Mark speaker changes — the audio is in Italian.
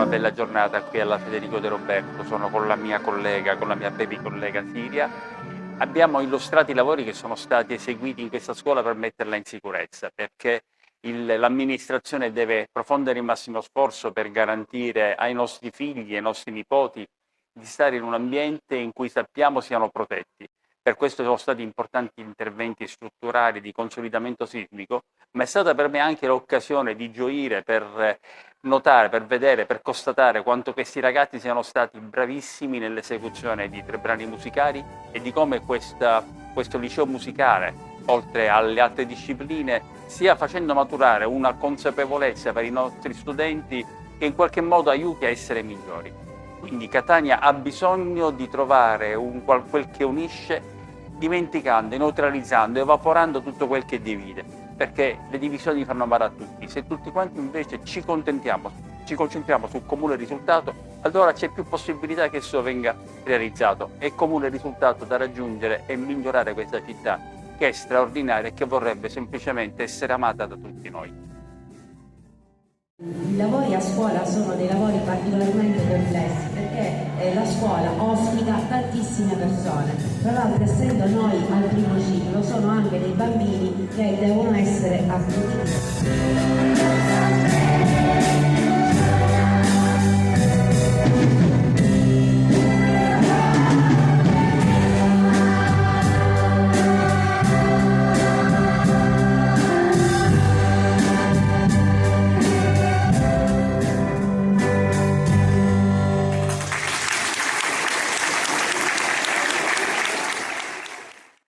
Speaker 1: bella giornata qui alla Federico De Roberto, sono con la mia collega, con la mia baby collega Siria. Abbiamo illustrato i lavori che sono stati eseguiti in questa scuola per metterla in sicurezza, perché l'amministrazione deve profondere il massimo sforzo per garantire ai nostri figli e ai nostri nipoti di stare in un ambiente in cui sappiamo siano protetti. Per questo sono stati importanti interventi strutturali di consolidamento sismico, ma è stata per me anche l'occasione di gioire per notare, per vedere, per constatare quanto questi ragazzi siano stati bravissimi nell'esecuzione di 3 brani musicali e di come questo liceo musicale, oltre alle altre discipline, stia facendo maturare una consapevolezza per i nostri studenti che in qualche modo aiuti a essere migliori. Quindi Catania ha bisogno di trovare quel che unisce, dimenticando, neutralizzando, evaporando tutto quel che divide, perché le divisioni fanno male a tutti. Se tutti quanti invece ci concentriamo sul comune risultato, allora c'è più possibilità che esso venga realizzato. È comune risultato da raggiungere e migliorare questa città, che è straordinaria e che vorrebbe semplicemente essere amata da tutti noi.
Speaker 2: I lavori a scuola sono dei lavori particolarmente complessi perché la scuola ospita tantissime persone, tra l'altro essendo noi al primo ciclo sono anche dei bambini che devono essere accuditi.